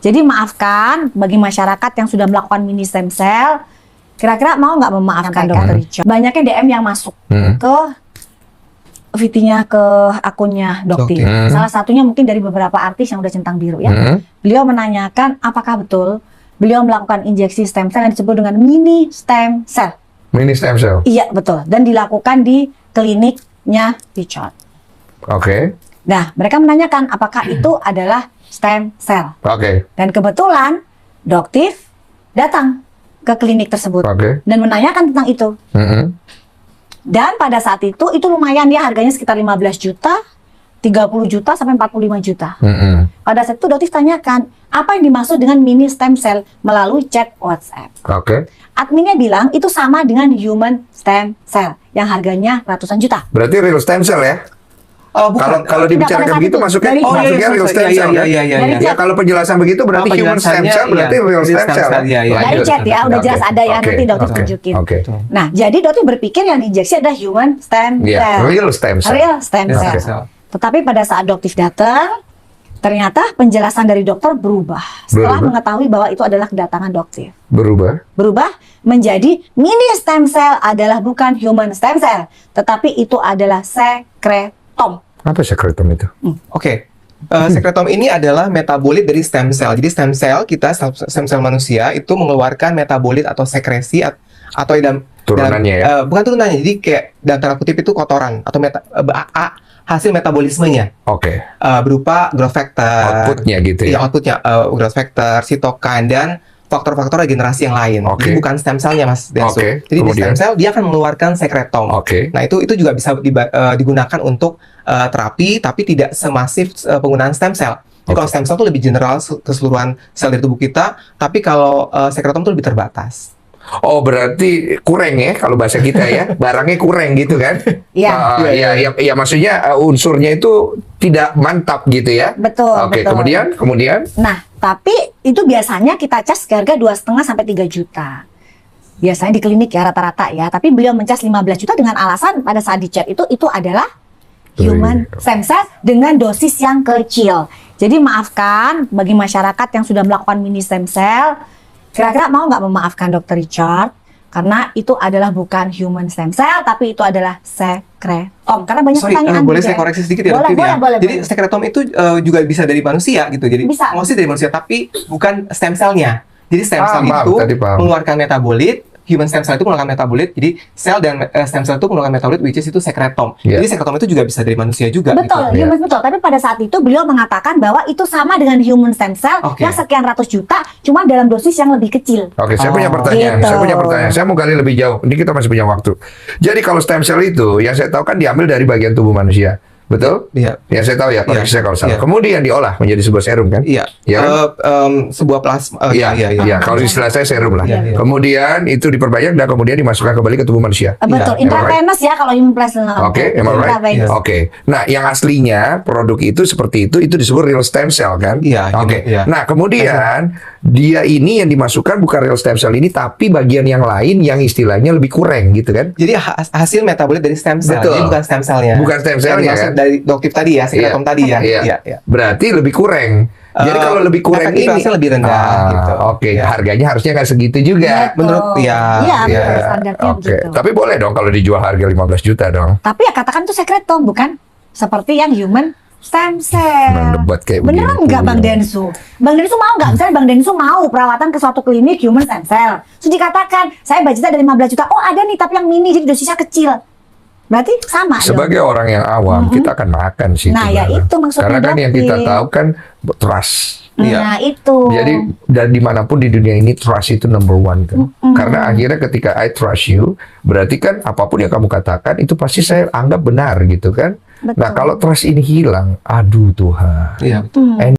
Jadi maafkan bagi masyarakat yang sudah melakukan mini stem cell. Kira-kira mau nggak memaafkan Dokter Richard? Banyaknya DM yang masuk ke VT-nya, ke akunnya Dokter. Salah satunya mungkin dari beberapa artis yang udah centang biru ya. Beliau menanyakan apakah betul beliau melakukan injeksi stem cell yang disebut dengan mini stem cell. Mini stem cell? Iya, betul. Dan dilakukan di kliniknya Richard. Oke. Nah, mereka menanyakan apakah itu adalah stem cell. Oke. Dan kebetulan Dokter datang ke klinik tersebut dan menanyakan tentang itu. Dan pada saat itu lumayan ya, harganya sekitar 15 juta, 30 juta sampai 45 juta. Pada saat itu Dokter tanyakan apa yang dimaksud dengan mini stem cell melalui chat WhatsApp. Adminnya bilang itu sama dengan human stem cell yang harganya ratusan juta. Berarti real stem cell ya? Oh, bukan. Kalau dibicarakan begitu masuknya real stem cell. Ya, kalau penjelasan begitu berarti human stem cell berarti real stem cell. Dari chat ya, udah jelas ada ya, nanti Dokter tunjukin. Nah, jadi Dokter berpikir yang diinjeksi ada human stem cell. Real stem cell. Real stem cell. Tetapi pada saat Dokter datang, ternyata penjelasan dari dokter berubah setelah mengetahui bahwa itu adalah kedatangan Dokter. Berubah menjadi mini stem cell adalah bukan human stem cell, tetapi itu adalah sekretom. Apa sekretom itu? Sekretom ini adalah metabolit dari stem cell. Jadi stem cell kita, stem cell manusia itu mengeluarkan metabolit atau sekresi atau turunannya ya? Bukan turunannya, jadi kayak dalam tanda kutip itu kotoran atau hasil metabolismenya. Berupa growth factor. Outputnya gitu ya? Iya, outputnya growth factor, sitokin, dan faktor-faktor regenerasi yang lain. Jadi bukan stem cellnya, Mas Densu. Jadi di stem cell dia akan mengeluarkan sekretom. Nah itu juga bisa digunakan untuk terapi, tapi tidak semasif penggunaan stem cell. Jadi kalau stem cell itu lebih general keseluruhan sel dari tubuh kita, tapi kalau sekretom itu lebih terbatas. Oh, berarti kurang ya kalau bahasa kita ya, barangnya kurang gitu kan? Iya, maksudnya unsurnya itu tidak mantap gitu ya? Betul. Kemudian? Nah, tapi itu biasanya kita cas harga 2,5 sampai 3 juta. Biasanya di klinik ya rata-rata ya, tapi beliau mencas 15 juta dengan alasan pada saat di chat itu adalah human stem cell dengan dosis yang kecil. Jadi maafkan bagi masyarakat yang sudah melakukan mini stem cell. Kira-kira mau nggak memaafkan Dokter Richard? Karena itu adalah bukan human stem cell, tapi itu adalah sekretom. Karena banyak pertanyaan. Boleh saya koreksi sedikit ya? Boleh. Jadi sekretom itu juga bisa dari manusia gitu. Jadi mostly dari manusia, tapi bukan stem cellnya. Jadi stem cell itu mengeluarkan metabolit. Human stem cell itu mengeluarkan metabolit, jadi sel dan stem cell itu mengeluarkan metabolit, which is itu sekretom. Jadi sekretom itu juga bisa dari manusia juga. Betul, gitu. Betul. Tapi pada saat itu beliau mengatakan bahwa itu sama dengan human stem cell yang sekian ratus juta, cuma dalam dosis yang lebih kecil. Saya punya pertanyaan. Saya mau gali lebih jauh. Ini kita masih punya waktu. Jadi kalau stem cell itu, yang saya tahu kan diambil dari bagian tubuh manusia. Betul? Iya. Ya saya tahu ya, koreksi saya kalau salah. Kemudian diolah menjadi sebuah serum kan? Iya. Sebuah plasma. Iya. Kalau istilah saya serum lah. Kemudian itu diperbanyak dan kemudian dimasukkan kembali ke tubuh manusia. Betul. Intravenous ya kalau human plasma. Oke. Nah, yang aslinya produk itu seperti itu disebut real stem cell kan? Iya. Nah, kemudian dia ini yang dimasukkan bukan real stem cell ini, tapi bagian yang lain yang istilahnya lebih kurang gitu kan? Jadi hasil metabolit dari stem cell. Jadi bukan stem cellnya. Bukan stem cellnya kan? Dari Dokter tadi ya, sekretom tadi ya. Iya. Berarti lebih kurang. Jadi kalau lebih kurang ini lebih rendah gitu. Harganya harusnya nggak segitu juga. Menurut standarnya begitu. Tapi boleh dong kalau dijual harga 15 juta dong. Tapi ya katakan itu sekretom, bukan seperti yang human stem cell. Beneran nggak Bang Densu? Bang Densu mau nggak? Misalnya Bang Densu mau perawatan ke suatu klinik human stem cell. Terus dikatakan, saya budgetnya ada 15 juta. Oh ada nih, tapi yang mini jadi dosisnya kecil. Berarti sama sebagai dong. Orang yang awam, kita akan makan sih. Nah ya itu maksudnya. Karena kan yang kita tahu kan trust. Nah itu. Jadi dan dimanapun di dunia ini trust itu number one kan. Karena akhirnya ketika I trust you, berarti kan apapun yang kamu katakan itu pasti saya anggap benar gitu kan. Nah kalau trust ini hilang, aduh Tuhan.